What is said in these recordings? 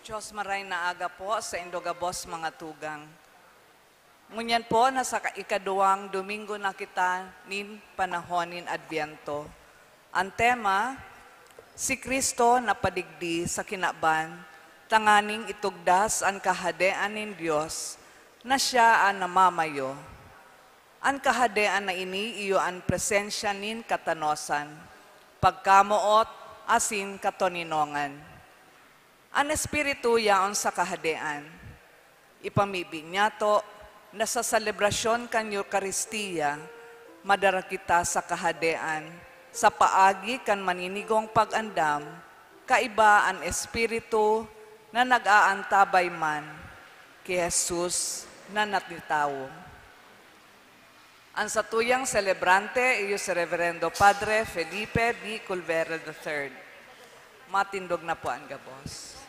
Diyos maray na aga po sa Indogabos mga tugang. Ngunyan po na sa ikaduwang Domingo na kita nin panahonin Adviento. Ang tema, si Kristo na padigdi sa kinaban, tanganing itugdas ang kahadean nin Diyos na siya ang namamayo. Ang kahadean na ini iyo ang presensya nin katanosan, pagkamuot asin katoninongan. Ang Espiritu yaon sa kahadean. Ipamibig niya to na sa selebrasyon kan Eucharistia, madara kita sa kahadean, sa paagi kan maninigong pag-andam, kaiba ang Espiritu na nag-aantabay man, kay Jesus na natitawo. Ang satuyang celebrante iyo si Reverendo Padre Felipe B. Culvera III. Matindog na po ang gabos.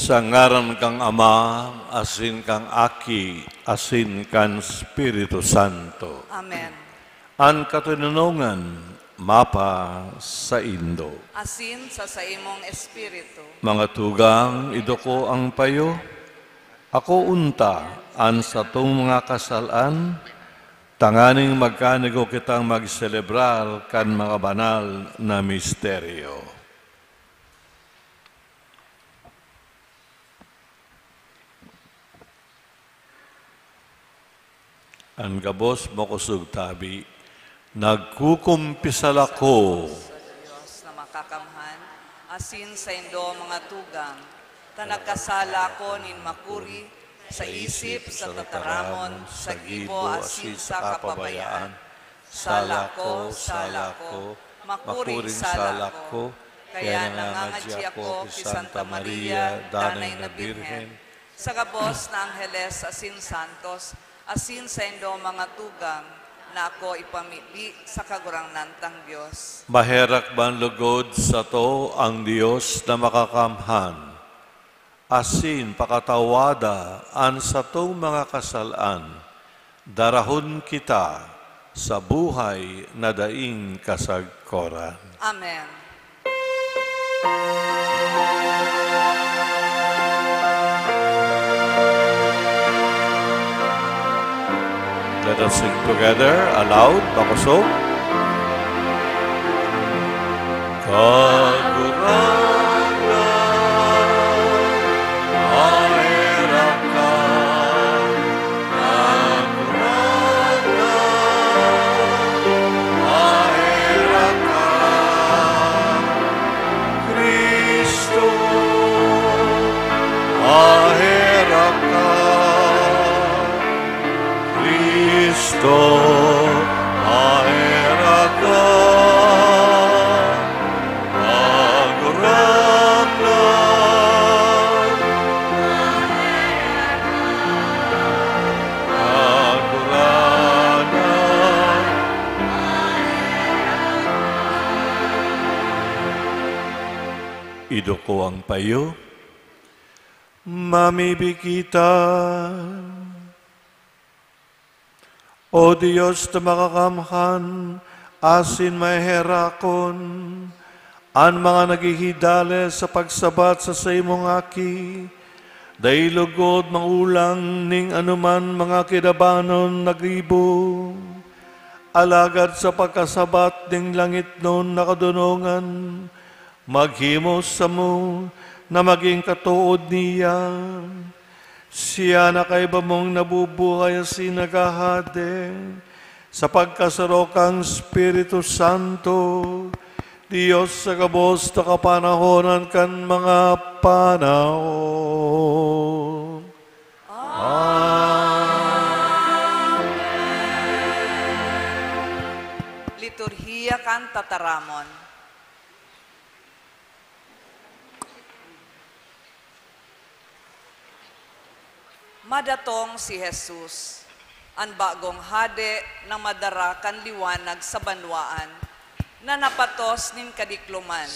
Sa ngaran kang Ama, asin kang Aki, asin kang Espiritu Santo. Amen. Ang katinunungan, mapa sa Indo. Asin sa imong Espiritu. Mga tugang, idoko ang payo. Ako unta, an sa tong mga kasalan, tanganing magkanigo kitang magselebrar kan mga banal na misteryo. Ang gabos mo kusog tabi, nagkukumpisal ako. Sa Diyos na makakamhan, asin sa indo mga tugang, ta nagkasala ko nin makuri, sa isip, sa tataramon, sa gibo, asin sa kapabayaan. Sala ko, makuring sala ko, kaya nangangadji ako ki Santa Maria, Danay na Birhen, sa gabos na Angeles, asin Santos, asin sa indo mga tugang, na ako ipamili sa kagurang-nantang Diyos. Maherak ban lugod sa to ang Diyos na makakamhan. asin pakatawada an satong mga kasalan, darahon kita sa buhay na daing kasagkoran. Amen. Let us sing together, aloud, pakusog. Kristo, ahera ka, aguranglan, aguranan. Idoko ang payo, mamibigitan. O Diyos na makakamhan, asin may herakon, ang mga naghihidale sa pagsabat sa imong aki, dahil lugod mangulang ning anuman mga kidabanon nagribo, alagad sa pagkasabat ning langit nun nakadunungan, maghimos sa mo na maging katuod niya. Siya na kay bamong nabubuhay asin nagahade sa pagkasarokang Espiritu Santo, Diyos sa kabos na kapanahonan kan mga panahon. Amen. Liturhiya kan tataramon. Madatong si Jesus, ang bagong hade na madara kan liwanag sa banwaan, na napatos nin kadikluman,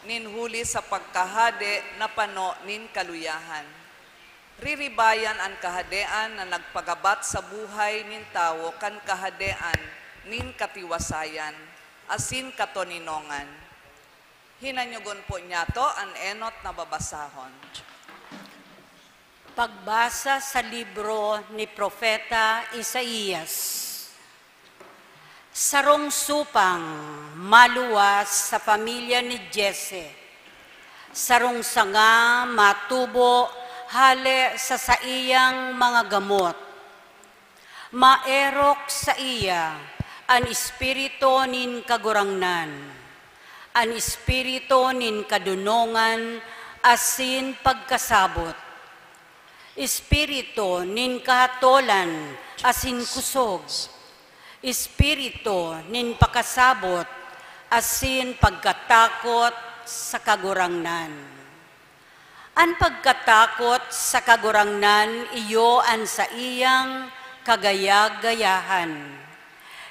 nin huli sa pagkahade na pano nin kaluyahan. Riribayan ang kahadean na nagpagabat sa buhay nin tao kan kahadean nin katiwasayan, asin katoninongan. Hinanyugon po niya to ang enot na babasahon. Pagbasa sa libro ni Propeta Isaías. Sarong supang maluwas sa pamilya ni Jesse. Sarong sanga matubo hale sa saiyang mga gamot. Maerok sa iya an espiritu nin kagurangnan, an espiritu nin kadunongan asin pagkasabot. Espiritu nin kahatolan asin kusog, espiritu nin pakasabot asin pagkatakot sa kagurangnan. An pagkatakot sa kagurangnan iyo an sa iyang kagayagayahan.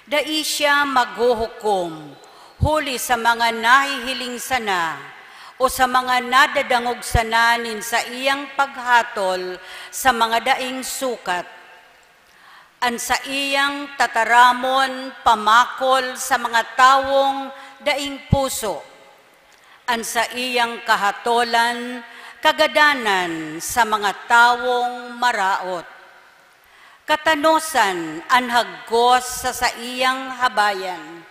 Dai siya maghuhukom huli sa mga nahihiling sana o sa mga nadadangog sananin sa iyang paghatol sa mga daing sukat. An sa iyang tataramon pamakol sa mga tawong daing puso. An sa iyang kahatolan kagadanan sa mga tawong maraot. Katanosan an hagkos sa iyang habayan.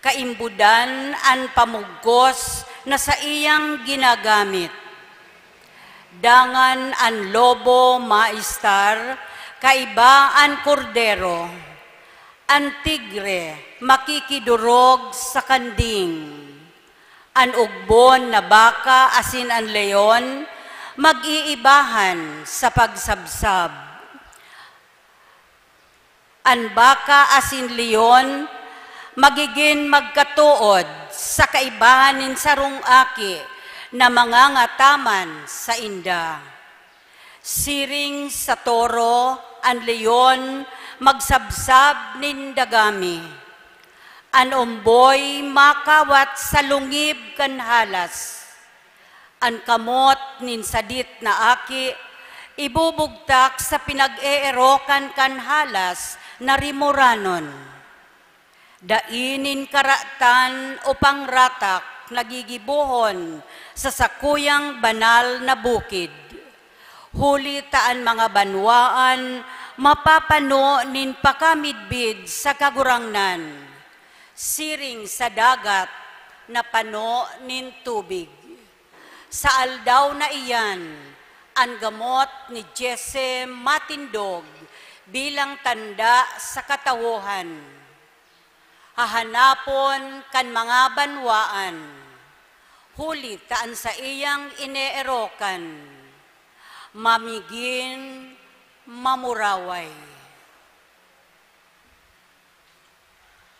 Kaimbudan an pamugos na sa iyang ginagamit. Dangan an lobo maistar, kaiba an kordero, an tigre makikidurog sa kanding, an ugbon na baka asin an leon mag-iibahan sa pagsabsab. An baka asin leon magiging magkatuod sa kaibahanin sarong aki na mangangataman sa inda. Siring sa toro, an leon magsabsab nin dagami. An umboy makawat sa lungib kan halas. An kamot nin sadit na aki, ibubugtak sa pinag-eerokan kan halas na rimuranon. Dainin karatan o pangratak nagigibuhon sa sakuyang banal na bukid. Huli taan mga banwaan, mapapano nin pakamidbid sa kagurangnan. Siring sa dagat na pano nin tubig. Sa aldaw na iyan, ang gamot ni Jesse matindog bilang tanda sa katawuhan. Hahanapon kan mga banwaan, huli taan sa iyang ineerokan. Mamigin, mamuraway.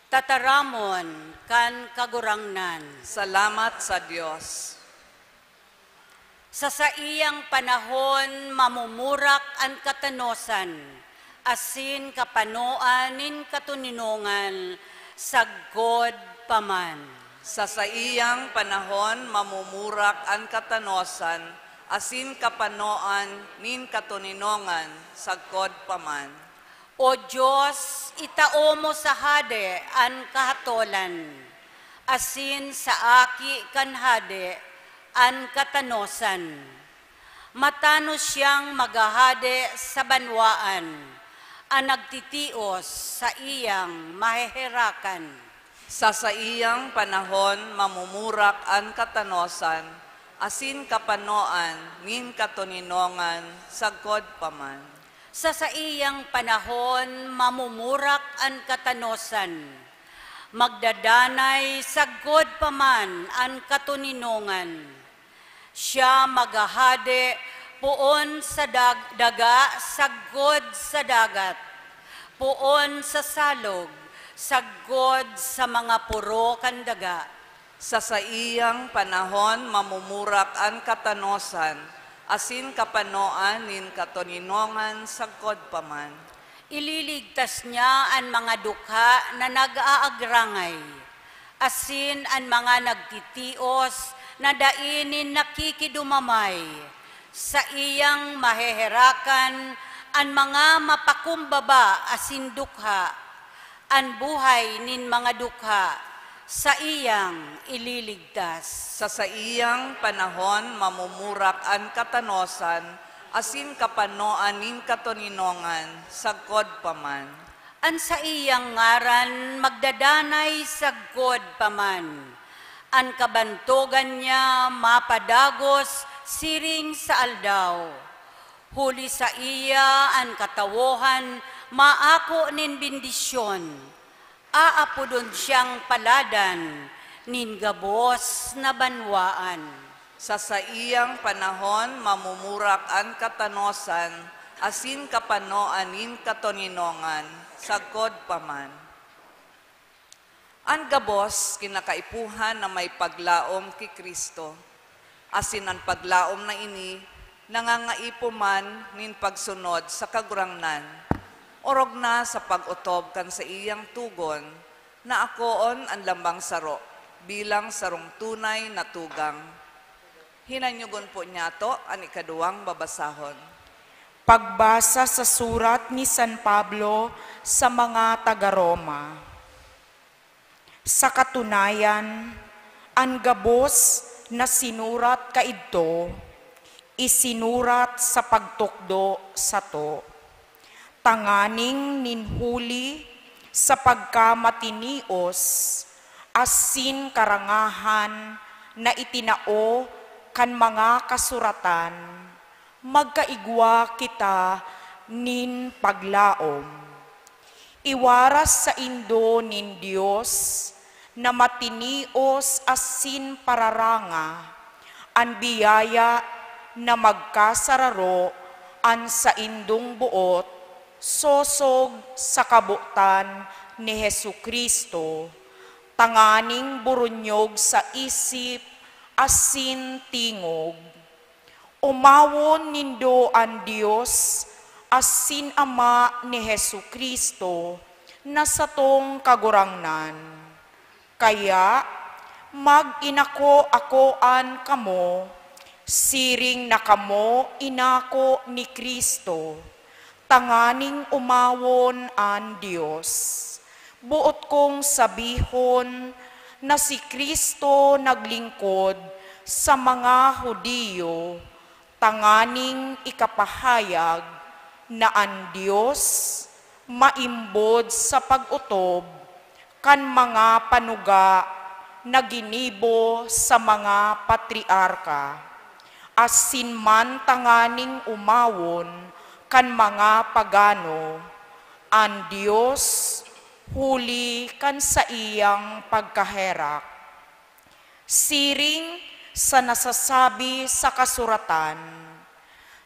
Tataramon kan kagurangnan. Salamat sa Diyos. Sa iyang panahon, mamumurak ang katanosan, asin kapanoan nin katuninongan, saggod paman. Sa iyang panahon, mamumurak ang katanosan, asin kapanoan nin katuninongan, sagkod paman. O Diyos, itao mo sa hade an kahatolan, asin sa aki kan hade an katanosan. Matano siyang magahade sa banwaan, ang nagtitios sa iyang maheherakan. Sa iyang panahon, mamumurak ang katanosan, asin kapanoan nin katuninongan, sagkod paman. Sa iyang panahon, mamumurak ang katanosan, magdadanay saggod paman ang katuninongan. Siya magahade puon sa daga, saggod sa dagat, puon sa salog, saggod sa mga puro kan daga. Sa iyang panahon, mamumurak ang katanosan, asin kapanoan nin katuninongan, sagkod paman. Ililigtas niya ang mga dukha na nag-aagrangay, asin ang mga nagtitios na dainin nakikidumamay. Sa iyang maheherakan ang mga mapakumbaba asin dukha, ang buhay nin mga dukha, sa iyang ililigtas. Sa iyang panahon, mamumurak ang katanosan, asin kapanoan nin katuninongan, sagkod paman. An sa iyang ngaran magdadanay saggod paman. An kabantogan niya mapadagos siring sa aldaw. Huli sa iya an katawohan maako nin bendisyon. Aapudon siyang paladan nin gabos na banwaan. Sa iyang panahon, mamumurak ang katanosan, asin kapanoan nin katuninongan, sagkod paman. Ang gabos, kinakaipuhan na may paglaom ki Kristo. Asin ang paglaom na ini, nangangaipo man nin pagsunod sa kagurangnan. Orog na sa pag-utob kan sa iyang tugon, na akoon ang lambang saro, bilang sarong tunay na tugang. Hinanyugon po niya to ang ikaduwang babasahon. Pagbasa sa surat ni San Pablo sa mga taga-Roma. Sa katunayan, ang gabos na sinurat kaidto, isinurat sa pagtukdo sa to. Tanganing ninhuli sa pagkamatinios, asin karangahan na itinao kan mga kasuratan, magkaigwa kita nin paglaom. Iwaras sa indo nin Diyos, na matinios asin pararanga, an biyaya na magkasararo an sa indong buot, sosog sa kabutan ni Hesukristo, tanganing burunyog sa isip asin tingog. Umawon nindo ang Diyos asin Ama ni Hesukristo na sa tong kagurangnan. Kaya mag-inako-akoan kamo, Siring na kamo inako ni Kristo, tanganing umawon an Dios. Buot kong sabihon na si Kristo naglingkod sa mga Hudiyo, tanganing ikapahayag na ang Diyos maimbod sa pag-utob kan mga panuga na ginibo sa mga patriarka. Asin man tanganing umawon kan mga pagano, ang Diyos huli kan sa iyang pagkaherak. Siring sa nasasabi sa kasuratan,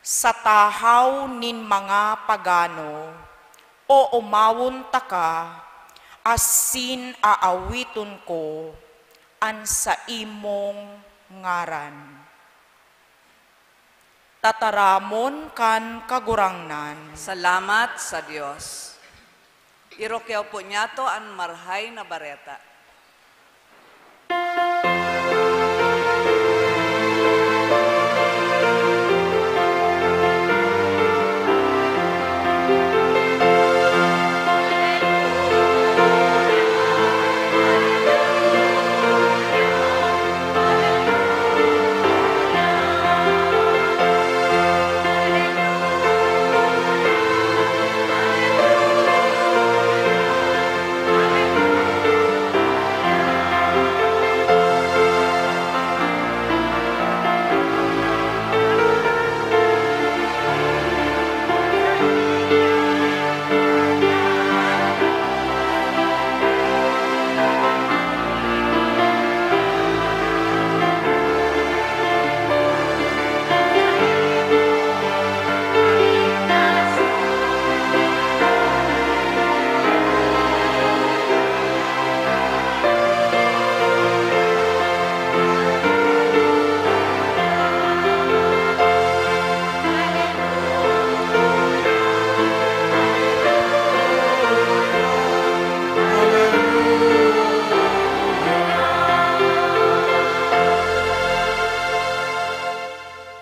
sa tahaw nin mga pagano, o umawon taka, asin aawiton ko, an sa imong ngaran. Tataramon kan kagurangnan. Salamat sa Diyos. Irokyaw po niya to ang marhay na bareta.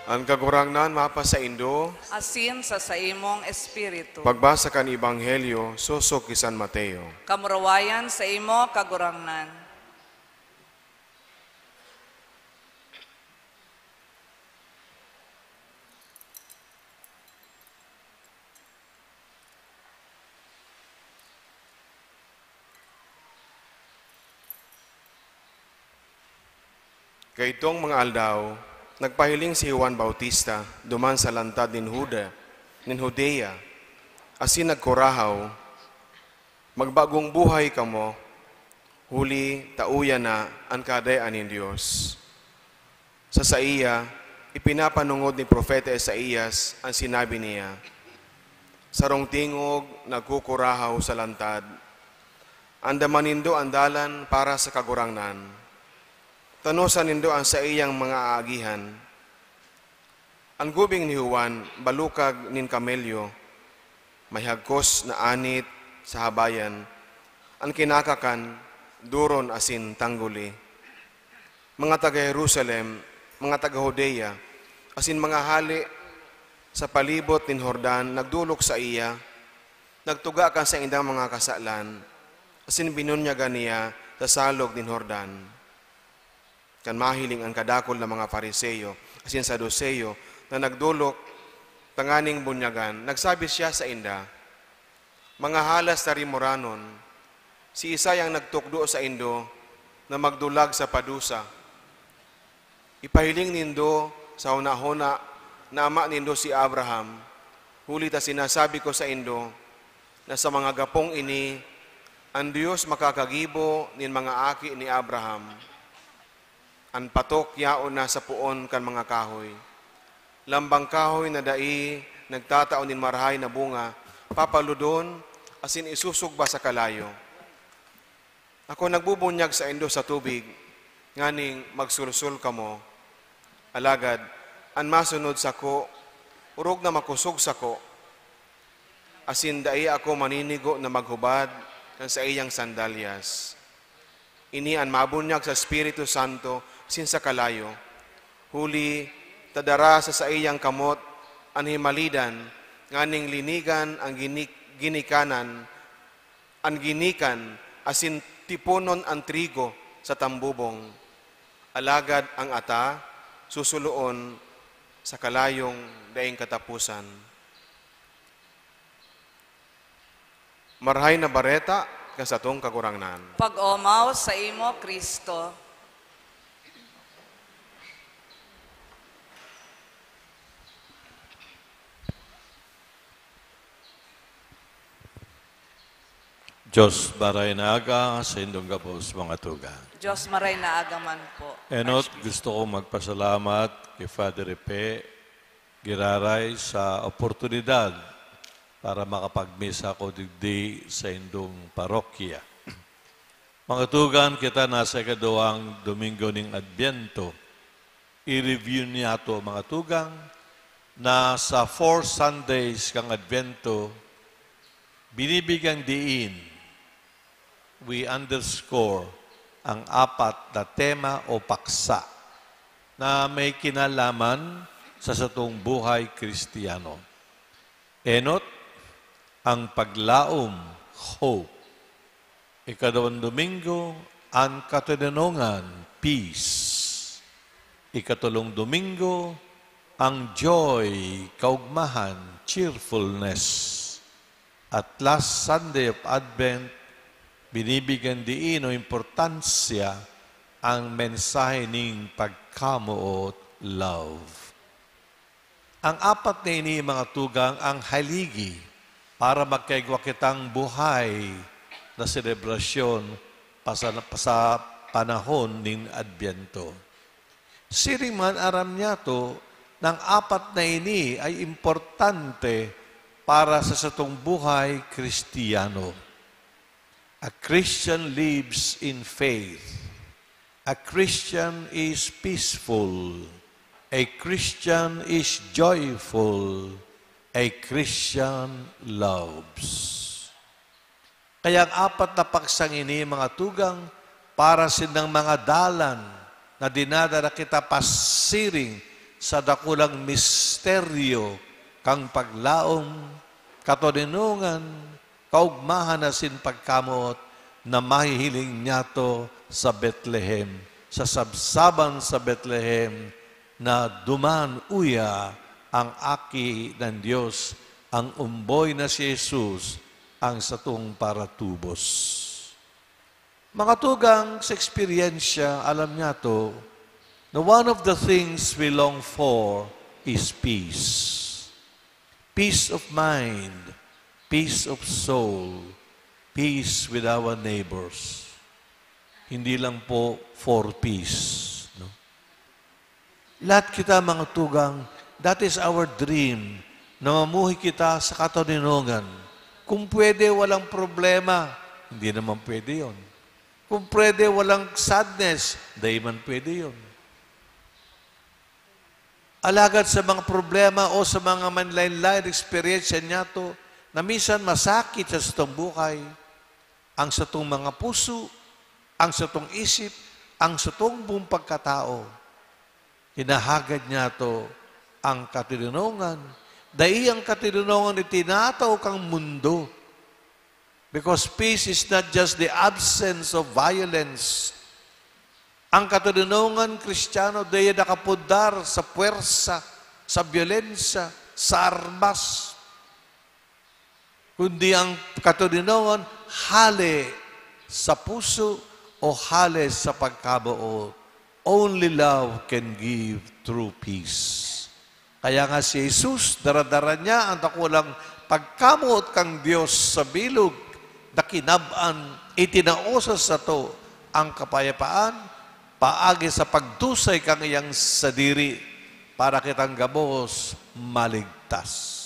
Ang kagurangnan mapa sa Indo, Asin sa imong espiritu. pagbasa kan Ebanghelyo, susok kay San Mateo. Kamurawayan sa imo kagurangnan. Kaytong mga aldaw, nagpahiling si Juan Bautista duman sa lantad nin Judea, asin nagkurahaw, magbagong buhay kamo, huli tauya na ang kadayaan nin Diyos. Sa saiya, ipinapanungod ni Propeta Isaías ang sinabi niya, sarong tingog nagkukurahaw sa lantad, andaman nindo ang dalan para sa kagurangnan. Tanusan nindo ang sa iyang mga aagihan. Ang gubing ni Juan, balukag nin kamelyo, may hagkos na anit sa habayan, ang kinakakan, duron asin tangguli. Mga taga-Jerusalem, mga taga-Judea, asin mga hali sa palibot nin Jordan, nagdulok sa iya, nagtuga kan sa indang mga kasalan, asin binunyagan niya sa salog nin Jordan. Kan mahiling ang kadakol ng mga Pariseyo, asin Saduseyo, na nagdulok, tanganing bunyagan, nagsabi siya sa inda, mga halas na rimoranon, si Isayang nagtukdo sa Indo na magdulag sa padusa. Ipahiling nindo sa una-huna na ama nindo si Abraham, huli ta sinasabi ko sa Indo, na sa mga gapong ini, ang Diyos makakagibo nin mga aki ni Abraham. Ang patok yaon na sa puon kan mga kahoy. Lambang kahoy na dai nagtataon nin marhay na bunga, papaludon, asin isusugba sa kalayo. Ako nagbubunyag sa Indo sa tubig, nganing magsulsul kamo. Alagad, ang masunod sa ko, urog na makusog sa ko. Asin dai ako maninigo na maghubad ng sa iyang sandalyas. Ini ang mabunyag sa Espiritu Santo, sin sa kalayo, huli tadara sa iyang kamot, ang himalidan, nganing linigan ang ginikanan, ang ginikan, asin tiponon ang trigo sa tambubong. Alagad ang ata, susuloon sa kalayong daing katapusan. Marhay na bareta, kasatong kagurangnan. Pag-omaw sa imo, Kristo. Diyos baray na aga sa indong gabos mga tuga. Diyos maray na agaman po. Enot, gusto kong magpasalamat kay Father Epe Giraray sa oportunidad para makapagmisa ko digdi sa indong parokya. Mga tugan, kita nasa ikaduang Domingo ng Adbyento. I-review niya ito, mga tugang, na sa 4 Sundays kang Adbyento, binibigang diin, we underscore ang 4 na tema o paksa na may kinalaman sa satong buhay Kristiyano. Enot, ang paglaom, hope. Ikadawang Domingo, ang katininongan, peace. Ikatulong Domingo, ang joy, kaugmahan, cheerfulness. At last Sunday of Advent, binibigyan diin o importansya ang mensahe ng pagkamuot, love. Ang 4 na ini, mga tugang, ang haligi para magkaigwa kitang buhay na selebrasyon sa panahon ng Adbyento. Siring man aram niya to, ng 4 na ini ay importante para sa satong buhay Kristiyano. A Christian lives in faith. A Christian is peaceful. A Christian is joyful. A Christian loves. Kaya ang 4 na paksang ini, mga tugang, para silang mga dalan na dinadala kita pasiring sa dakulang misteryo kang paglaom, katoninungan, kaugmahan na sin pagkamot na mahihiling niya to sa Bethlehem, sa sabsaban sa Bethlehem na duman uya ang aki ng Diyos, ang umboy na si Jesus, ang satong paratubos. Mga tugang sa eksperyensya, alam niya to, na one of the things we long for is peace. Peace of mind, peace of soul, peace with our neighbors. Hindi lang po for peace. No? Lahat kita, mga tugang, that is our dream, na mamuhi kita sa katoninongan. Kung pwede, walang problema, hindi naman pwede yon. Kung pwede, walang sadness, hindi man pwede yon. Alagad sa mga problema o sa mga manlain-lain experience niya to, na minsan masakit sa satong buhay, ang satong mga puso, ang satong isip, ang satong buong pagkatao. Hinahagad niya to ang katininongan. Dahil ang katininongan itinataw kang mundo. Because peace is not just the absence of violence. Ang katininongan Kristiyano, dahil nakapudar sa puwersa, sa violensya, sa armas. Kundi ang katininongan, hali sa puso o hali sa pagkabuo. Only love can give true peace. Kaya nga si Jesus, daradara niya ang takulang pagkamuot kang Diyos sa bilog, na kinabaan, itinaosas sa to ang kapayapaan, paagi sa pagdusay kang iyang sadiri, para kitang gabos maligtas.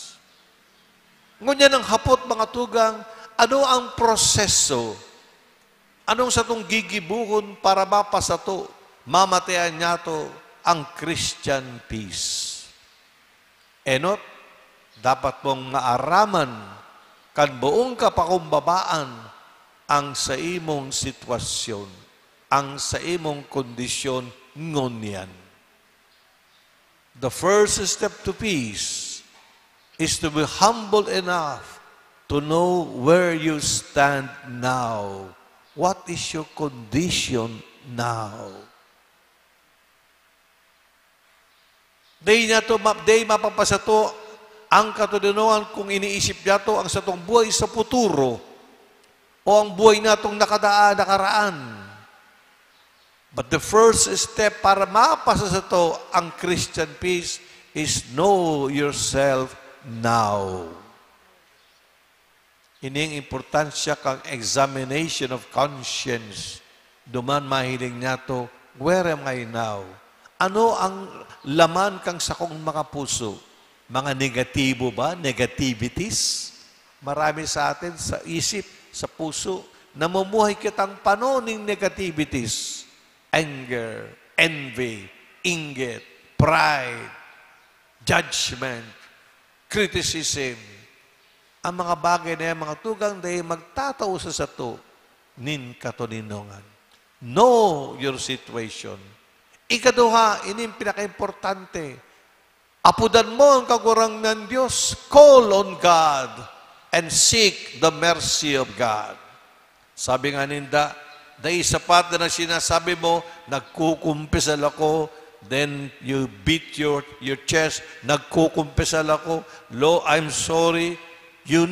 Ngunyan ang hapot, mga tugang, ano ang proseso? Anong sa itong gigibuhon para mapasa to, mamatayan niya to ang Christian peace? Enot, dapat mong maaraman kan buong kapakumbabaan ang sa imong sitwasyon, ang sa imong kondisyon ngunyan. The first step to peace is to be humble enough to know where you stand now. What is your condition now? Day mapapasato ang katununan kung iniisip niya to ang satong buhay sa futuro o ang buhay natong nakaraan. But the first step para mapasa sa to ang Christian peace is know yourself now. Ining importansya kang examination of conscience. Duman mahiling niya to, where am I now? Ano ang laman kang sakong mga puso? Mga negatibo ba? Negativities? Marami sa atin sa isip, sa puso, namumuhay kitang panoning negativities. Anger, envy, inggit, pride, judgment, criticism. Ang mga bagay na yan, mga tugang dahil magtatao sa sato, nin katuninongan. Know your situation. Ikaduha, ining pinaka-importante. Apudan mo ang kagurang ng Diyos. Call on God and seek the mercy of God. Sabi nga ninda, dahil sapat na sinasabi mo, nagkukumpisal ako, then you beat your chest, nagkukumpisal ako, Lord, I'm sorry. You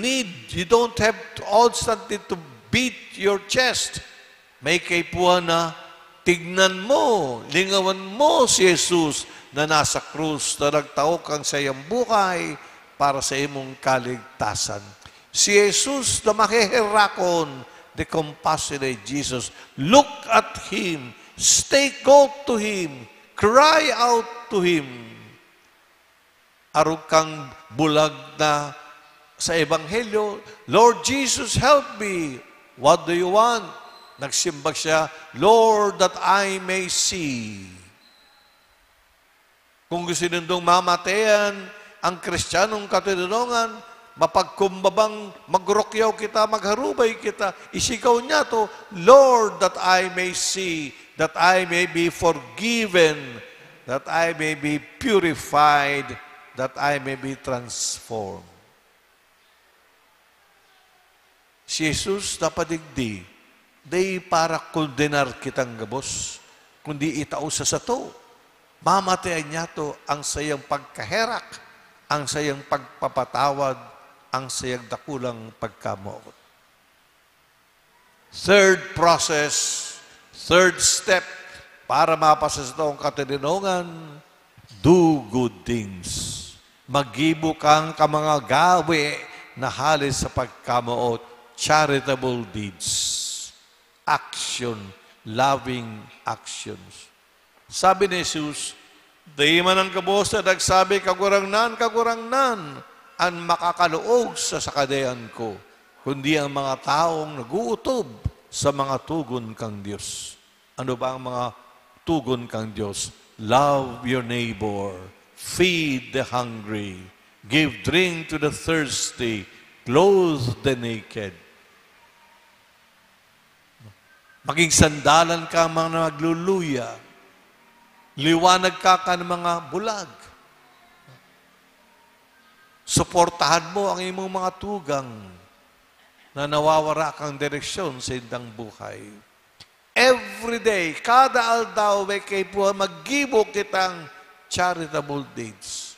don't have to constantly to beat your chest. May kaipuan na, tignan mo, lingawan mo si Jesus na nasa krus, na nagtaok ang sa iyong buhay para sa imong kaligtasan. Si Jesus na makihirakon, the compassionate Jesus. Look at Him. Stay close to Him. Cry out to Him. Arog kang bulag na sa Ebanghelyo, Lord Jesus, help me. What do you want? Nagsimbag siya, Lord, that I may see. Kung gusto nindong mamatayan ang Kristiyanong katutunungan, mapagkumbabang magrokyaw kita, magharubay kita, isigaw niya to, Lord, that I may see, that I may be forgiven, that I may be purified, that I may be transformed. Si Jesus napadigdi, day para kondenar kitang gabos, kundi itao sa sato. Mamatayan niya to ang sayang pagkaherak, ang sayang pagpapatawad, ang sayang dakulang pagkamoot. Third process, third step, para mapasa sa taong katininongan, do good things. Magibo kang ka mga gawi na halis sa pagkamoot, charitable deeds. Action, loving actions. Sabi ni Jesus, di man ang kabos na nagsabi, kagurangnan, ang makakaluog sa sakadayan ko, kundi ang mga taong naguutob sa mga tugon kang Diyos. Ano ba ang mga tugon kang Diyos? Love your neighbor, feed the hungry, give drink to the thirsty, clothe the naked. Maging sandalan ka mga nagluluya, liwanag ka ng mga bulag. Suportahan mo ang imong mga tugang na nawawara kang direksyon sa indang buhay. Every day, kada aldaw, may kaipuhan, maggibo kitang charitable deeds.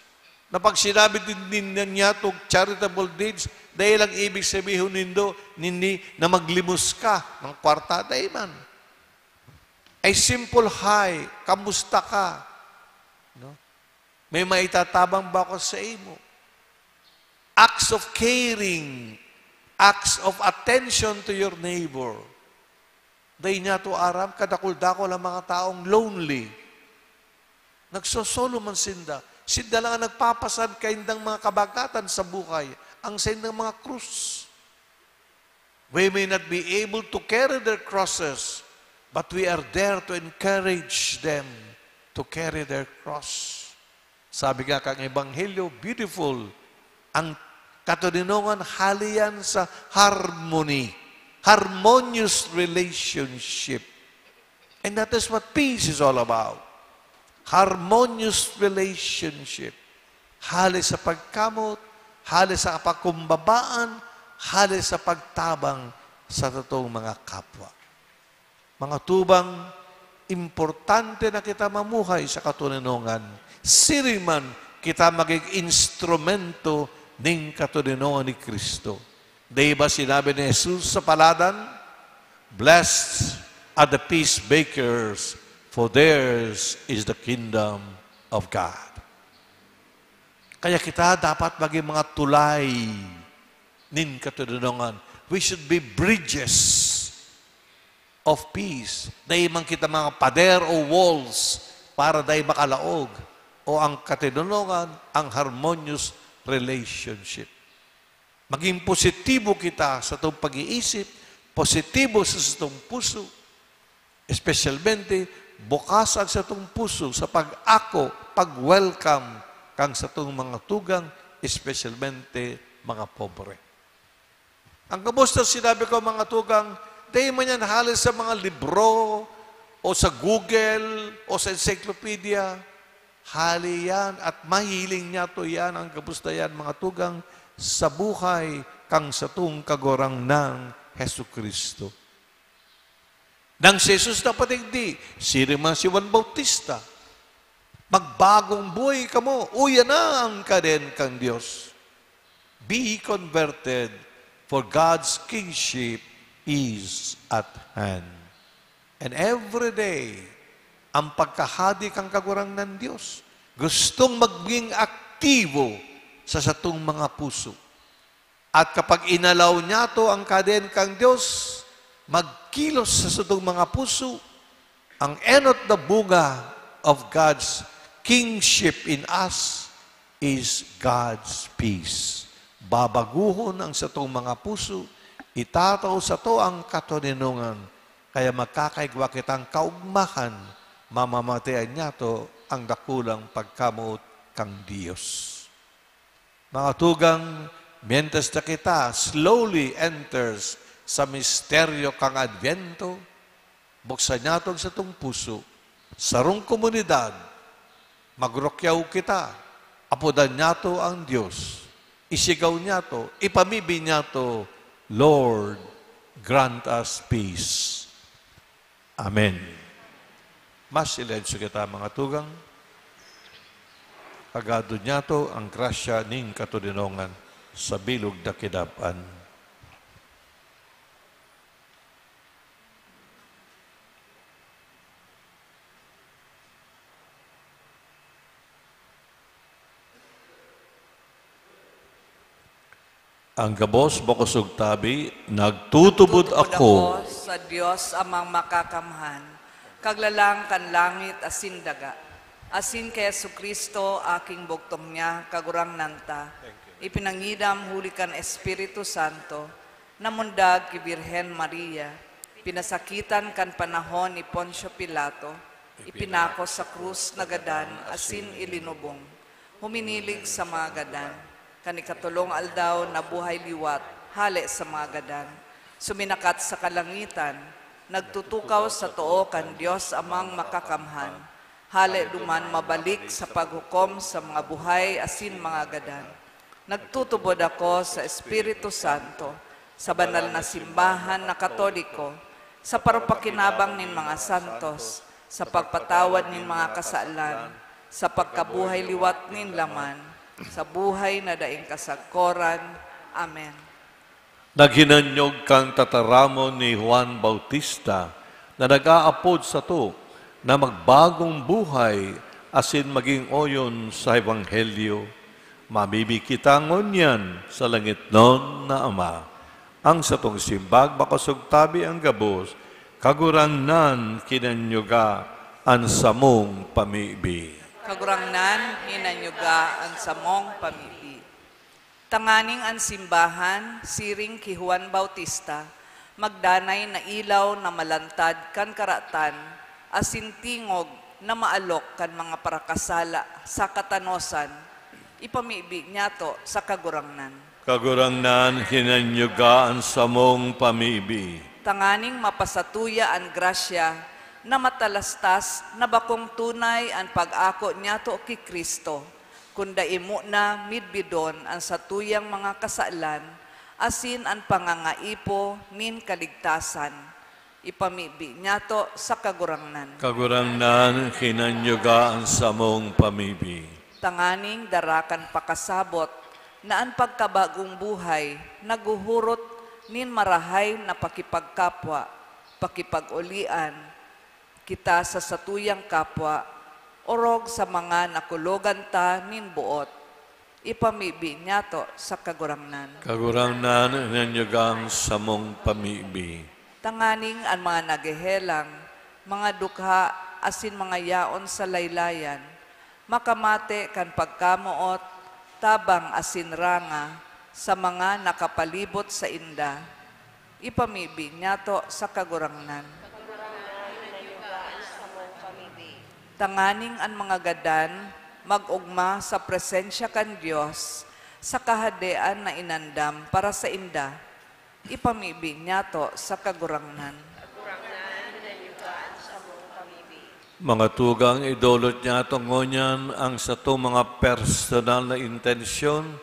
Na pag sinabi din niya itong charitable deeds, dahil lang ibig sabihin nindo, nini na maglimos ka ng kwarta, dahil man. Ay simple hi, kamusta ka? No? May maitatabang ba ako sa imo? Acts of caring, acts of attention to your neighbor. Dahil niya to aram, kadakul-dakol ang mga taong lonely. Nagsosolo man sinda. Sinda lang ang nagpapasan kaindang mga kabagatan sa buhay. Ang sindang mga krus. We may not be able to carry their crosses, but we are there to encourage them to carry their cross. Sabi nga kang Ebanghelyo, beautiful. Ang katuninongan halian sa harmony. Harmonious relationship. And that is what peace is all about. harmonious relationship. Hali sa pagkamot, hali sa pagkumbabaan, hali sa pagtabang sa totoong mga kapwa. Mga tubang, importante na kita mamuhay sa katuninongan. Siriman kita maging instrumento ng katuninongan ni Kristo. Di ba sinabi ni Jesus sa paladan? Blessed are the peacemakers, for theirs is the kingdom of God. Kaya kita dapat maging mga tulay nin katuninongan. We should be bridges of peace. Dahil man kita mga pader o walls para dahil makalaog. O ang katuninongan, ang harmonious relationship. Maging positibo kita sa itong pag-iisip, positibo sa itong puso, especialmente bukasan sa itong puso sa pag-ako, pag-welcome kang sa itong mga tugang, especialmente mga pobre. Ang kamusta sinabi ko mga tugang, dahil man yan halos sa mga libro, o sa Google, o sa encyclopedia, hali yan at mahiling niya to yan, ang kamusta yan mga tugang, sa buhay kang sa itong kagorang ng Hesu Kristo. Nang si Jesus na patigdi, siriman si Juan Bautista, magbagong buhay ka mo. Uya na ang kaden kang Diyos. Be converted, for God's kingship is at hand. And every day, ang pagkahadi kang kagurang ng Diyos, gustong maging aktibo sa satong mga puso. At kapag inalaw niya to ang kaden kang Diyos, magkilos sa satong mga puso, ang enot na bunga of God's kingship in us is God's peace. Babaguhon ang satong mga puso, itataw sa to ang katuninongan, kaya magkakaigwa kitang kaugmahan, mamamatayan niya to ang dakulang pagkamot kang Diyos. Mga tugang, mientras na kita slowly enters sa misteryo kang Advento, buksan niya to sa tong puso, sarong komunidad, magrokyaw kita, apodan niya to ang Diyos, isigaw niya to, ipamibi niya to, Lord, grant us peace. Amen. Mas silensyo kita mga tugang, agado niya to ang grasya ning katuninongan sa bilog na kidapan. Ang gabos bakosog tabi, nagtutubod ako sa Dios amang makakamhan, kaglalang kan langit asin daga. Asin kay Yesu Kristo aking bugtong niya, kagurang nanta. Ipinangidam huli kan Espiritu Santo, namundag ki Birhen Maria, pinasakitan kan panahon ni Poncio Pilato, ipinako sa krus na gadan, asin ilinubong, huminilig sa mga gadan, kanikatulong aldaw na buhay liwat, hali sa mga gadan, suminakat sa kalangitan, nagtutukaw sa too kan Diyos amang makakamhan, hali duman mabalik sa paghukom sa mga buhay asin mga gadan. Nagtutubod ako sa Espiritu Santo, sa banal na simbahan na Katoliko, sa parapakinabang nin mga santos, sa pagpatawad nin mga kasalan, sa pagkabuhay liwat nin laman, sa buhay na daing kasagkoran. Amen. Naghinanyog kang tataramon ni Juan Bautista na nag-aapod sa to na magbagong buhay asin maging oyon sa Ebanghelyo. Mamibikitangon yan sa langit non na Ama. Ang satong simbag bakasog tabi ang gabos, kagurangnan kinanyuga ang samong pamibi. Kagurangnan hinanyuga ang samong pamibi. Tanganing ang simbahan, siring ki Juan Bautista, magdanay na ilaw na malantad kan karatan, asin tingog na maalok kan mga parakasala sa katanosan, ipamibi niya to sa kagurangnan. Kagurangnan hinanyuga ang samong pamibi. Tanganing mapasatuya ang grasya, na matalastas na bakong tunay ang pag-ako niya to ki Kristo, kunda imo na midbidon ang satuyang mga kasalan, asin ang pangangaipo nin kaligtasan. Ipamibi niya to sa kagurangnan. Kagurangnan, kinanyuga ang samong pamibi. Tanganing darakan pakasabot na ang pagkabagong buhay naguhurot nin marahay na pakipagkapwa, pakipag-ulian, kita sa satuyang kapwa, orog sa mga nakulogan ta nin buot. Ipamibi niya to sa kagurangnan. Kagurangnan, kinanyuga ang samong pamibi. Tanganing ang mga nagehelang, mga dukha, asin mga yaon sa laylayan, makamate kan pagkamuot, tabang asin ranga, sa mga nakapalibot sa inda. Ipamibi niya to sa kagurangnan. Tanganing ang mga gadan, mag-ugma sa presensya kan Diyos, sa kahadean na inandam para sa inda. Ipamibi niya to sa kagurangnan. Mga tugang idolot niya tungonyan ang satong mga personal na intensyon,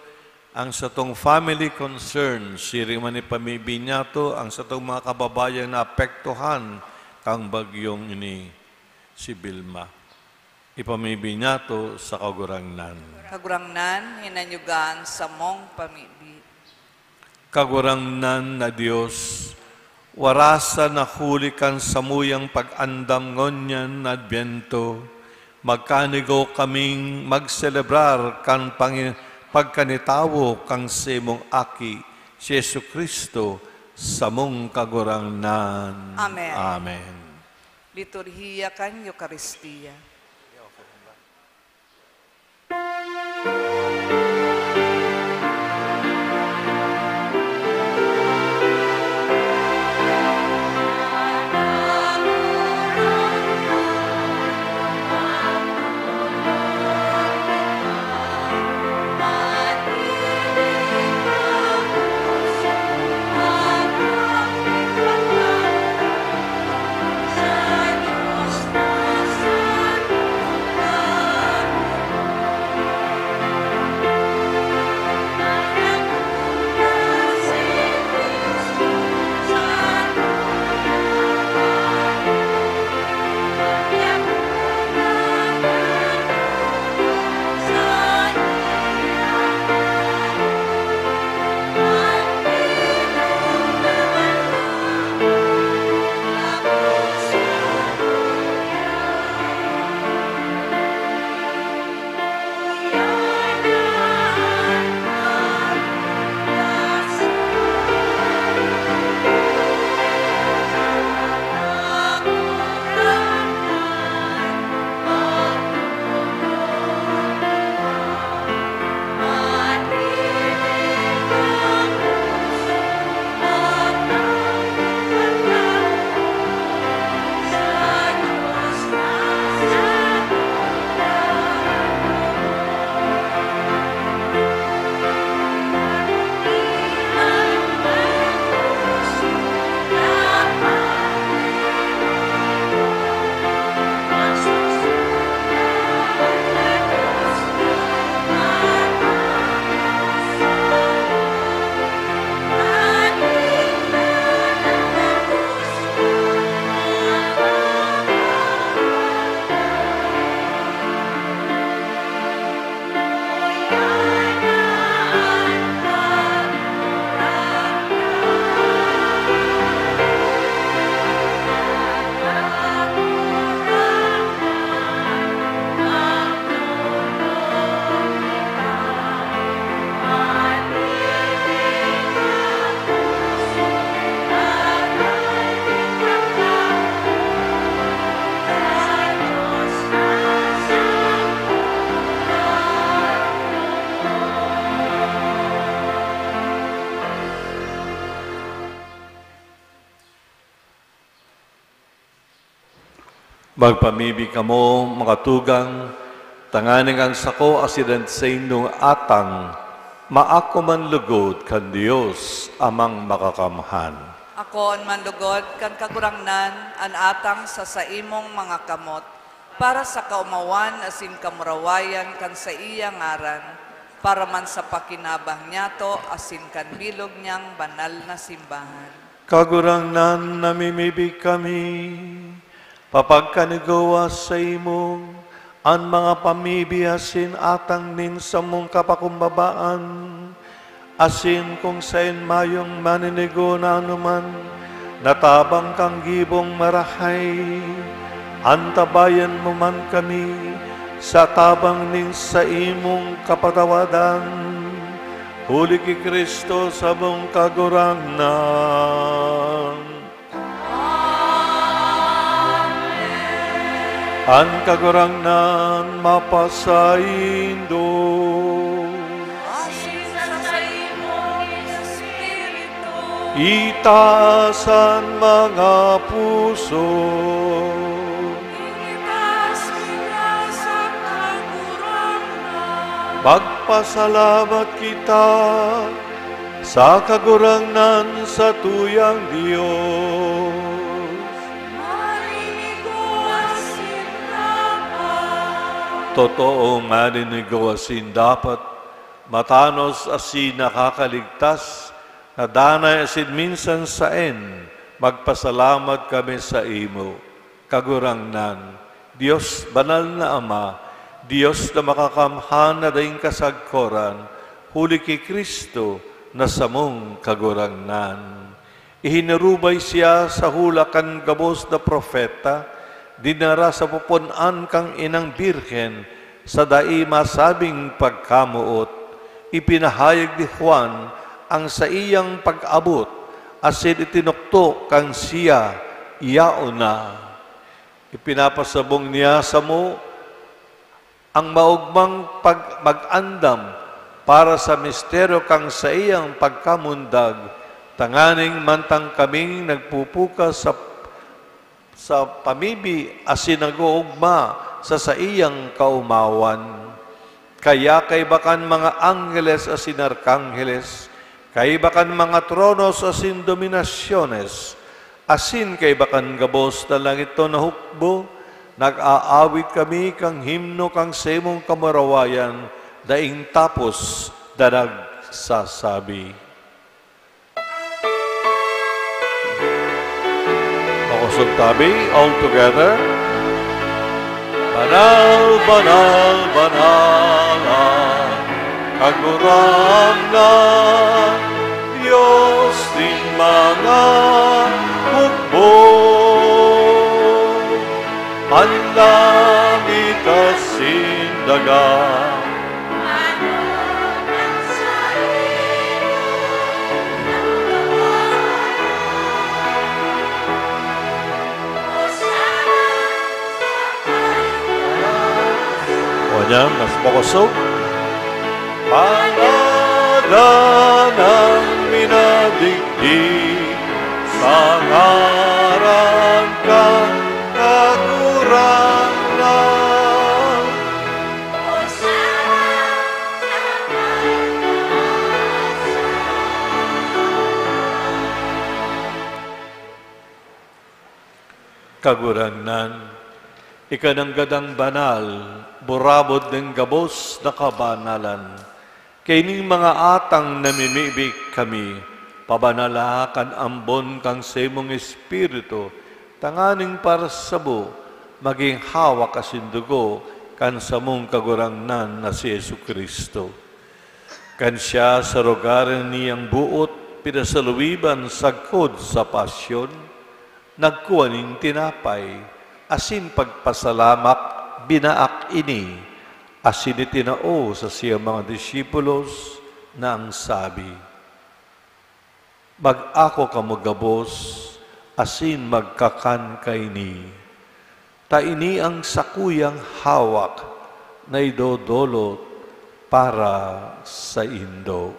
ang satong family concern, siriman ni pamibi niya to, ang satong mga kababayan na apektuhan kang bagyong ini si Bilma. Ipamibi niya to sa kagurangnan. Kagurangnan, hinanyugan sa mong pamibi. Kagurangnan na Diyos, warasa na hulikan sa muyang pag-andam ngonyan na Adbyento, magkanigo kaming magselebrar kan pagkanitawo kang simong aki, si Yesu Kristo, sa mong kagurangnan. Amen. Amen. Liturhiya kan Eucharistia. Magpamibi kamo, mga tugang, tanganing ang sako asident sa inyong atang, maako man lugod kan Diyos amang makakamhan. Ako ang mandugod kan kagurangnan an atang sa imong mga kamot para sa kaumawan asin kamurawayan kan sa iya ngaran para man sa pakinabang niyato asin kan bilog niyang banal na simbahan. Kagurangnan namimibig kami, papagkanigawa sa imo, ang mga pamibiyasin atang nin sa mong kapakumbabaan, asin kung sain mayong maninigo na anuman, natabang kang gibong marahay, antabayan mo man kami, sa tabang nin sa imong kapatawadan, huli ki Kristo sa mong kagurangnan. Ang kagurangnan mapasaindo. Itasan mga puso. Magpasalamat kita sa kagurangnan sa tuyang Diyos. Totoo nga ninigawasin dapat, matanos asin nakakaligtas, na danay asin minsan saen, magpasalamat kami sa imo, kagurangnan, Diyos banal na Ama, Diyos na makakamhan na daing kasagkoran, huli ki Kristo na samong kagurangnan. Ihinarubay siya sa hulakan gabos na profeta, dinara sa pupunan kang inang birhen, sa dai masabing pagkamuot, ipinahayag ni Juan ang sa iyang pag-abot, asin itinukto kang siya, iyao na. Ipinapasabong niya sa mo, ang maugmang mag-andam para sa misteryo kang sa iyang pagkamundag, tanganing mantang kaming nagpupuka sa pamibi asin nag-uugma sa iyang kaumawan. Kaya kay bakan mga anggeles asin arkangheles, kay bakan mga tronos asin dominasyones, asin kay bakan gabos na langit to na hukbo, nag-aawit kami kang himno kang semong kamarawayan, daing tapos darag sasabi. Makusog tabi, all together. Banal, banal, banalan, kagurangnan, Diyos din mga hukbo. Ang langit asin dagat, o niya, mas makusog. Pangalan ang minadigdig, sa ngaran kang kagurangnan. Kagurangnan, ikananggadang banal, burabod ng gabos na kabanalan. Kaining mga atang namimibig kami, pabanalakan ambon kang semong espiritu, tanganing para sabo, maging hawak kasindugo, kan samong kagurangnan na si Jesucristo. Kan siya sa rogaran niyang buot, pinasaluwiban sagkod sa pasyon, nagkuwaning tinapay, asin pagpasalamak, binaak ini, asin itinao sa siyang mga disipulos na ang sabi, mag-ako kamagabos, asin magkakan kaini. Taini ang sakuyang hawak na idodolot para sa indo.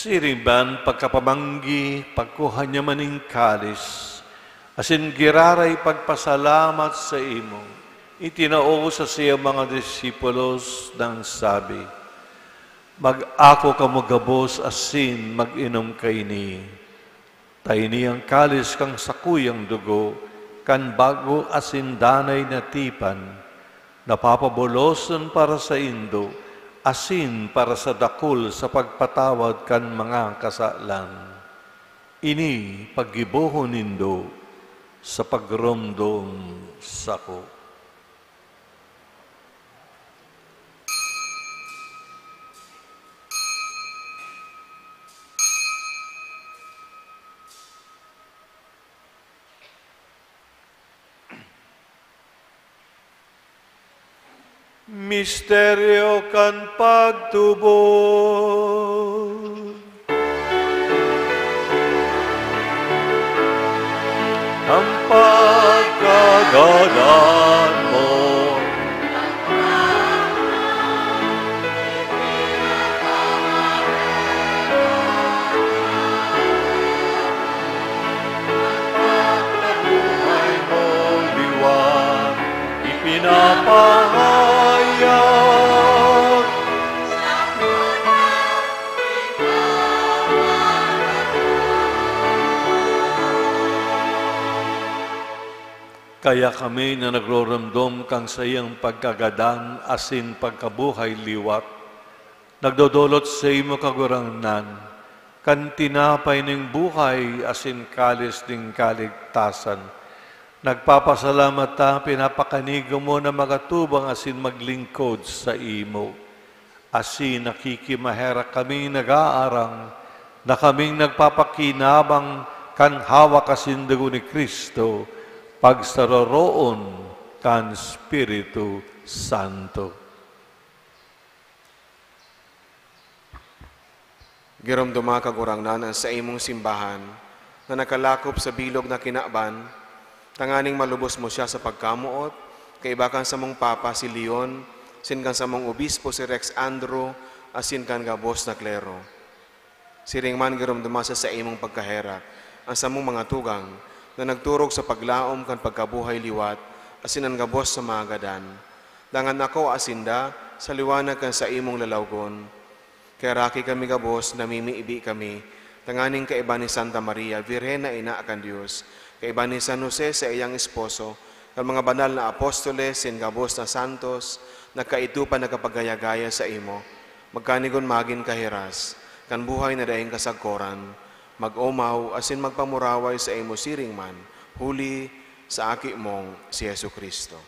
Siriban pagkapamanggi, pagkuha niya maning kalis, asin giraray pagpasalamat sa imo. Itinao sa siya mga disipulos ng sabi, mag-ako kamo gabos asin mag-inom kay ni. Tayni ang kalis kang sakuyang dugo, kan bago asin danay na tipan, napapabolosan para sa indo, asin para sa dakul sa pagpatawad kan mga kasalan. Ini paggibohon nindo sa pagromdom sako. Misteryo kan pagtubo. Ang pagkagadan mo. Pagkabuhay mo liwan, ipinapahayag. Kaya kami na nagroramdom kang sayang pagkagadan asin pagkabuhay liwat, nagdodolot sa imo kagurangnan, kan tinapay ning buhay asin kalis ning kaligtasan. Nagpapasalamat ta, pinapakanigo mo na magatubang asin maglingkod sa imo. Asin nakikimahera kaming nag-aarang, na kaming nagpapakinabang kan hawak asin dugo ni Kristo, pagsaroroon kan Espiritu Santo. Giramduma kagurangnan sa imong simbahan na nakalakop sa bilog na kinaban, tanganing malubos mo siya sa pagkamuot, kaibakan sa mong papa si Leon, sin kan sa mong obispo si Rex Andrew, asin kan gabos na klero. Siringman giramduma sa imong pagkaherak, ang sa mong mga tugang, na nagturog sa paglaom kan pagkabuhay liwat, asin ang gabos sa mga gadan. Dangan ako asinda, sa liwanag kan sa imong lalawgon. Kaya raki kami gabos, namimiibi kami, tanganing kaiba ni Santa Maria, Virhen na ina akan Diyos, kaiba ni San Jose sa iyang esposo, kan mga banal na apostoles, sin gabos na santos, nagkaitupan nagkapagayagaya sa imo, magkanigon magin kahiras, kan buhay na daing kasagkoran, mag-omaw asin magpamuraway sa imo siringman, huli sa aki mong si Yesu Kristo.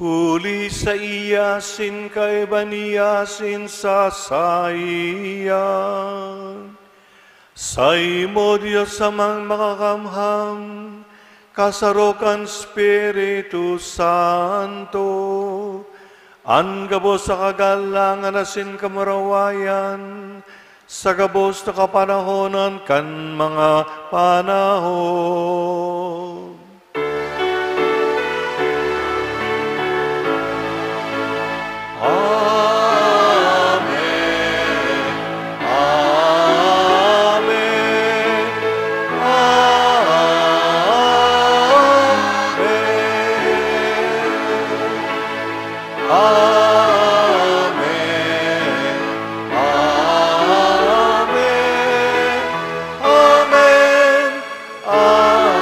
Huli sa iya sin kaiba niya sin sa saiyan. Sa imo Diyos amang makakamham, kasarokan Espiritu Santo, ang gabos sa kagalangan asin kamarawayan, sa gabos na kapanahonan kan mga panahon. Amen. Amen. Amen. Amen. Amen.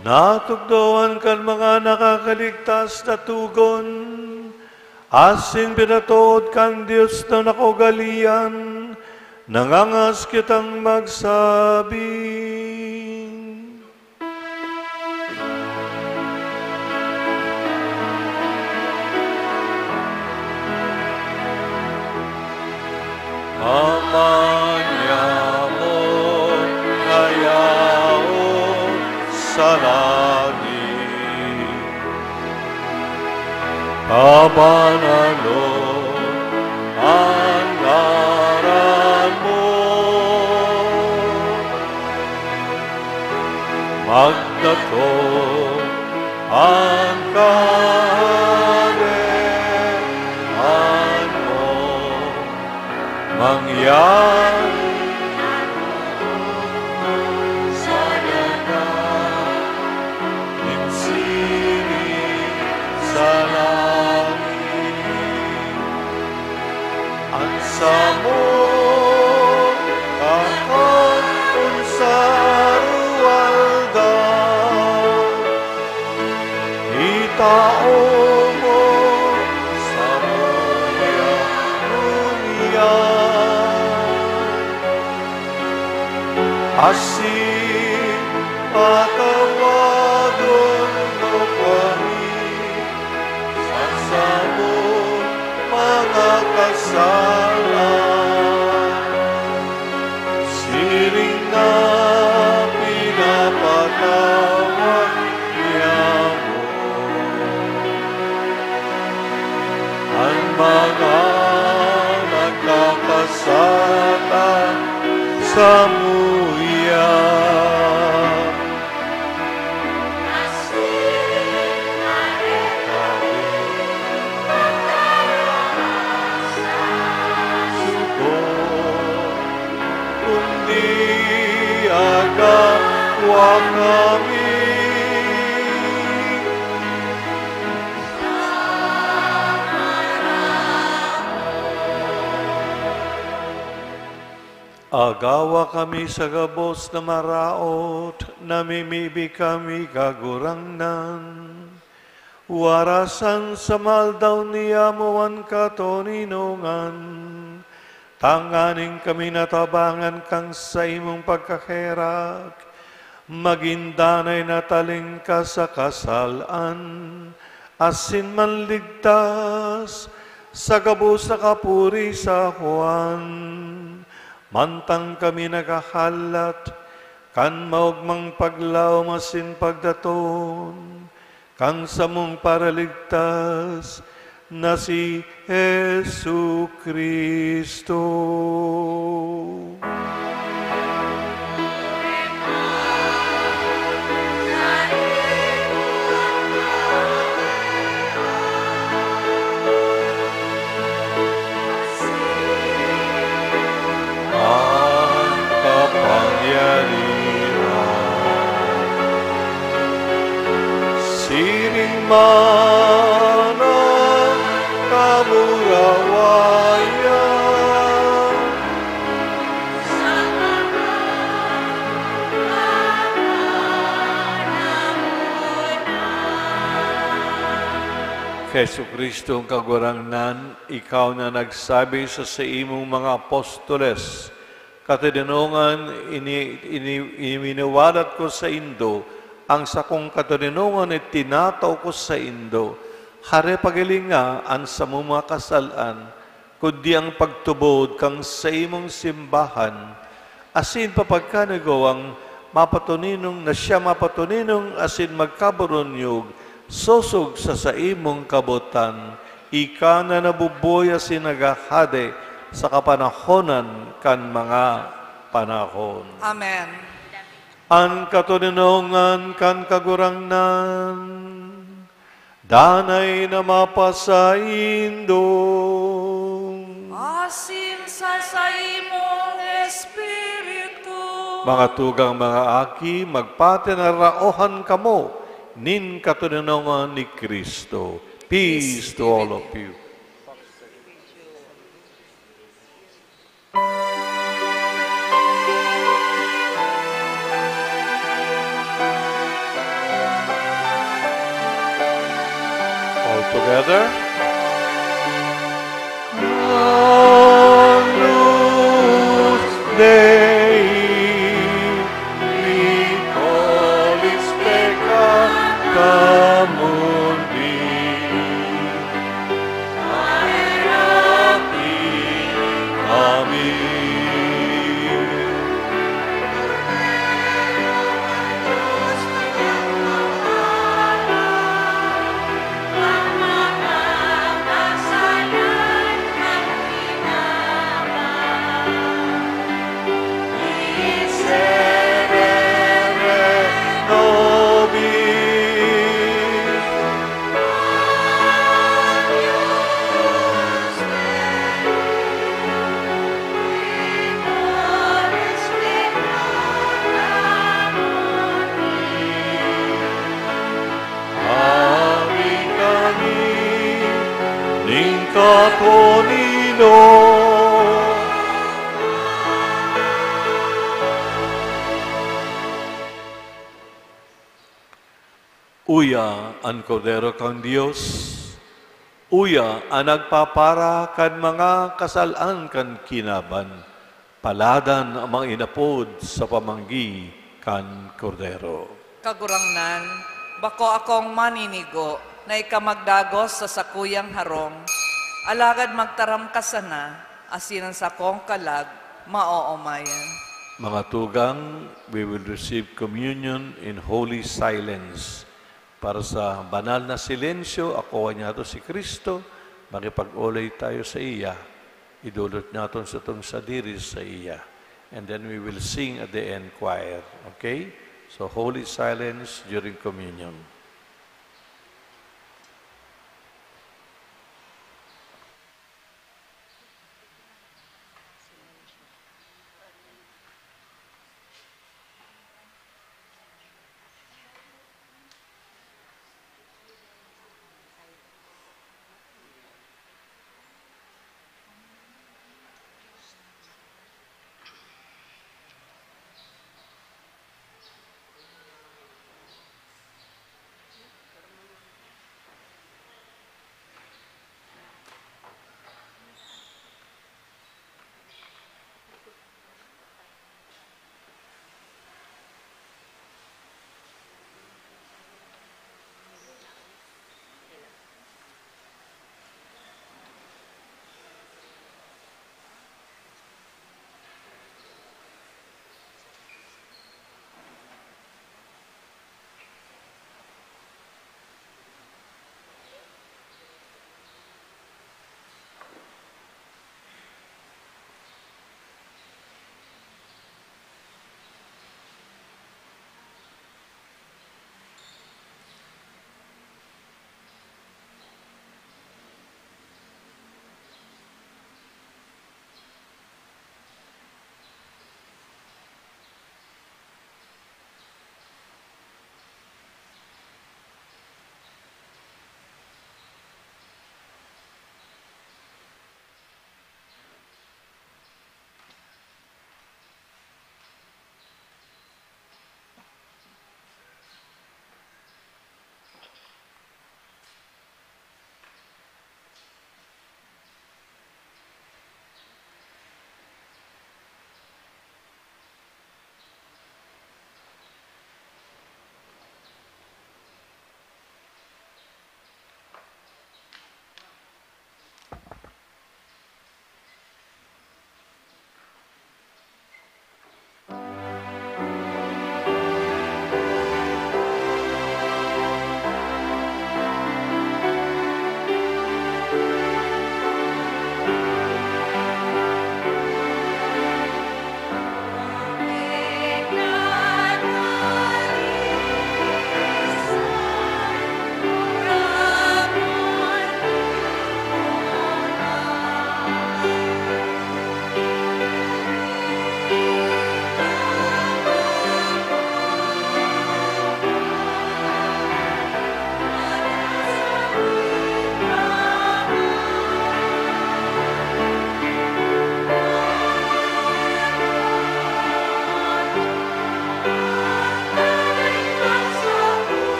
Natugdoan kan mga nakakaligtas na tugon, asin pinatuod kan Diyos na nakogalian, nangangas kitang magsabi. Amanya mo kayaon sa langit, kabanalon ang ngaran mo. to ang kaharian mo mangyari sa lahat, insirin sa langit. Ang samong kahapon sa ruwaldan, itao mo sa muya-muyan. Asin patawagon mo kami sa samong mga kasalan. Siring na pinapatawag niya mo ang mga nagkakasala sa muya. Kundi agawa kami agawa kami sa gabos na maraot, namimibi kami kagurangnan. Warasan sa maldaw niya moan katoninungan. Tanganing kami natabangan kang sa imong pagkakerak. Magindanay nataling ka sa kasalan. Asin man ligtas sa gabos na kapuri sa Juan. Mantang kami nagahalat, kan maugmang paglaw masin pagdaton, kang samong paraligtas na si Jesu Kristo. Siring man ang kamurawayan sa Jesu Kristo ang kagurangnan, ikaw na nagsabi sa imong mga apostoles, katidinungan iniwalat ko sa Indo, ang sakong katidinungan ay tinataw ko sa Indo. Hare pagilinga ang sa mga kasalan, kundi ang pagtubod kang sa imong simbahan. Asin papagkanagawang mapatuninong na siya mapatuninong asin magkabaronyog, susog sa imong kabutan. Ika na nabubuya sinagahade sa kapanahonan kan mga panahon. Amen. Ang katuninongan kan kagurangnan, danay na mapasaindo. Asin sa imong espiritu. Mga tugang mga aki, magpatinaraohan kamo, nin katuninongan ni Kristo. Peace to all of you. Together. Agnus Dei, Nicolis peccata mundi, aerati amin. Uya ang kordero kang Dios, uya ang nagpapara kan mga kasalan kan kinaban, paladan ang mga inapod sa pamanggi kan kordero. Kagurangnan, bako akong maninigo na ikamagdagos sa sakuyang harong, alagad magtaram ka sana, asinan sa kong kalag, maoomayan. Mga tugang, we will receive communion in holy silence. Para sa banal na silensyo, ako niya to si Kristo, makipag-ulay tayo sa iya. Idulot natin sa itong sadiri sa iya. And then we will sing at the end choir. Okay? So holy silence during communion.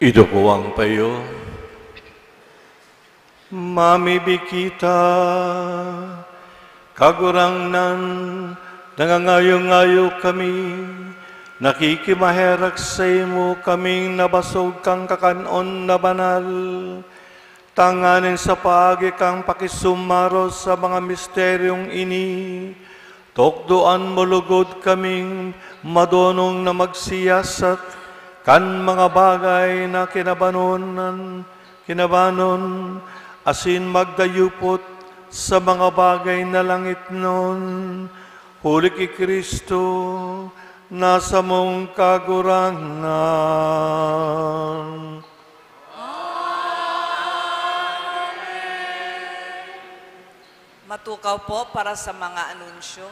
Idukuwang payo. Mamibikita, kagurangnan, nangangayo-ngayo kami, nakikimaherak sa imo kaming nabasog kang kakanon na banal, tanganin sa paagi kang pakisumaro sa mga misteryong ini, tukduan mo lugod kaming madonong na magsiyasat, kan mga bagay na kinabanon, asin magdayupot sa mga bagay na langit nun, huli ki Kristo, nasa mong kagurangan. Matukaw po para sa mga anunsyo.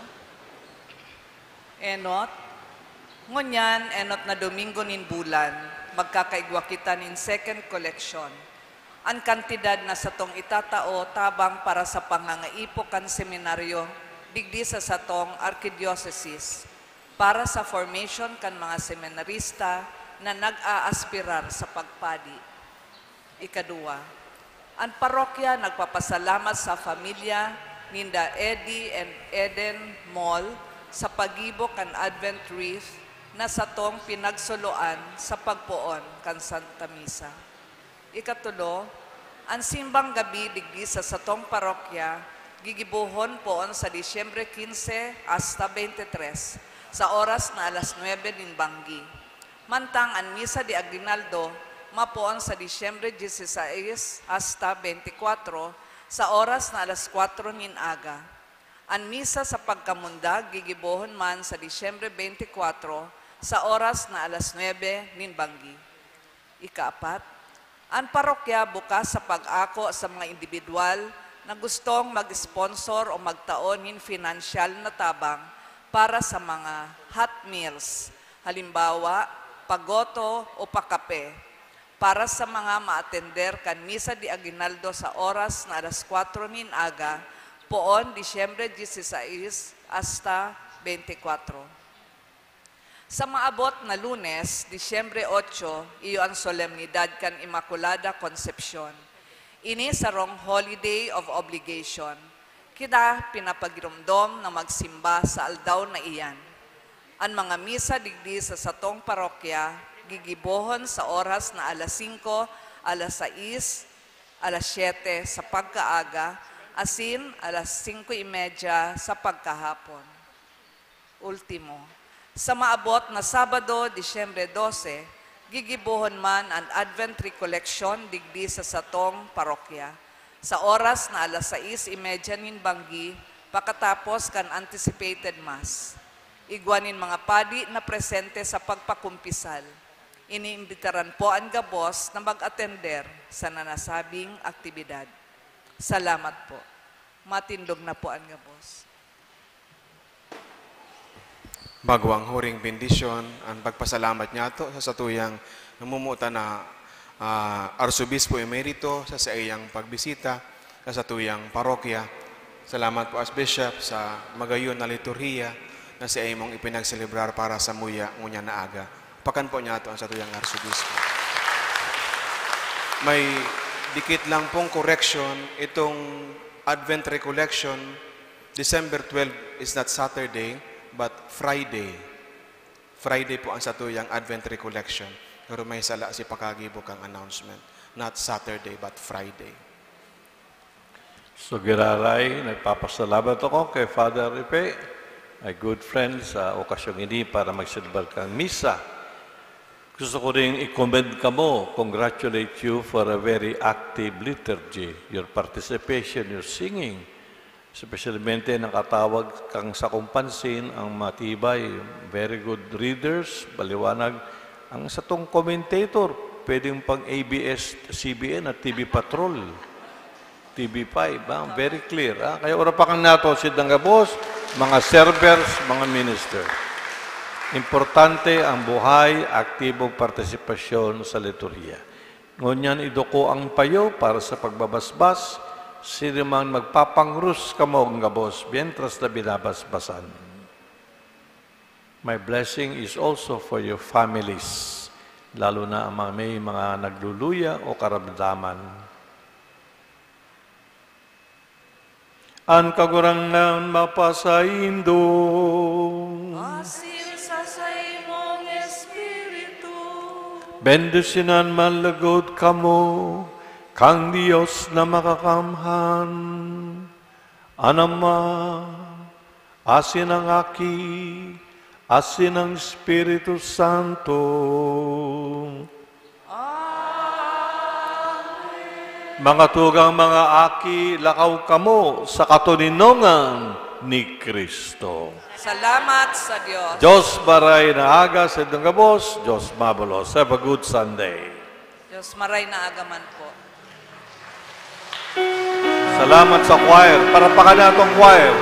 Enot. Ngunyan, enot na Domingo nin bulan, magkakaigwa kita nin second collection. Ang kantidad na sa tong itatao tabang para sa pangangaipo kan seminaryo, digdi sa satong arkidiocese, para sa formation kan mga seminarista na nag-aaspirar sa pagpadi. Ikadua, ang parokya nagpapasalamat sa familia ninda Eddie and Eden Mall sa pagibo kan Advent wreath na sa tong pinagsuluan sa pagpuon kan Santa Misa. Ikatulo, ang simbang gabi digdi sa satong parokya gigibuhon poon sa Disyembre 15 hasta 23 sa oras na alas 9 din Banggi. Mantang ang Misa de Aguinaldo mapoon sa Disyembre 16 hasta 24 sa oras na alas 4 nin aga. Ang Misa sa Pagkamundag gigibuhon man sa Disyembre 24 sa oras na alas 9 nin Banggi. Ikaapat, ang parokya bukas sa pag-ako sa mga individual na gustong mag-sponsor o magtaon nin financial na tabang para sa mga hot meals, halimbawa, pagoto o pakape, para sa mga ma-attender kan Misa de Aguinaldo sa oras na alas 4 nin aga, poon Disyembre 16 hasta 24. Sa maabot na Lunes, Disyembre 8, iyo ang solemnidad kan Immaculada Concepcion. Ini sa rong holiday of obligation. Kita pinapagirumdom na magsimba sa aldaw na iyan. Ang mga misa digdi sa satong parokya, gigibohon sa oras na alas 5, alas 6, alas 7 sa pagkaaga, asin alas 5:30 sa pagkahapon. Ultimo, sa maabot na Sabado, Disyembre 12, gigibuhon man ang Advent Recollection digdi sa satong parokya. Sa oras na alas 6:30 nin Banggi, pakatapos kan anticipated mass. Igwanin mga padi na presente sa pagpakumpisal. Iniimbitaran po ang gabos na mag-attender sa nanasabing aktibidad. Salamat po. Matindog na po ang gabos. Bago ang huring bendisyon, ang pagpasalamat niya to sa satuyang namumuta na Arsobispo Emerito sa iyang pagbisita sa satuyang parokya. Salamat po as Bishop sa magayon na liturhiya na sa imong ipinagselebrar para sa muya ngunya na aga. Pakan po niya to ang satuyang Arsobispo. May dikit lang pong correction, itong Advent Recollection, December 12 is not Saturday, but Friday. Friday po ang satuyang Advent Recollection. Pero may sala si pakagibok ang announcement. Not Saturday, but Friday. So giraray, nagpapasalamat ako kay Father Ipe, my good friend sa okasyong ini para magsilbar kang misa. Gusto ko rin i-commend ka mo, congratulate you for a very active liturgy, your participation, your singing. Especialmente nakatawag kang sa kumpansin ang matibay, very good readers, baliwanag. Ang sa tong commentator, pwedeng pang ABS-CBN at TV Patrol, TV5, very clear. Kaya ora pa kang nato, sidang gabos, mga servers, mga minister. Importante ang buhay, aktibong partisipasyon sa liturhiya. Ngunyan idoko ang payo para sa pagbabasbas, sino man magpapangrus kamo ang gabos, bientras na binabasbasan. My blessing is also for your families. lalo na ang may mga nagluluya o karamdaman. Ang kagurangan mapasaindo. Asin sa imong Espiritu. Bendisinan manlagod kamo, kang Diyos na makakamhan. Anama, asin ang aki, asin ang Espiritu Santo. Mga tugang mga aki, lakaw kamo sa katuninongan ni Kristo. Salamat sa Diyos. Diyos baray na aga sa Dungabos, Diyos mabulos. Have a good Sunday. Diyos maray na agaman po. Salamat sa choir. Para pa ka na itong choir.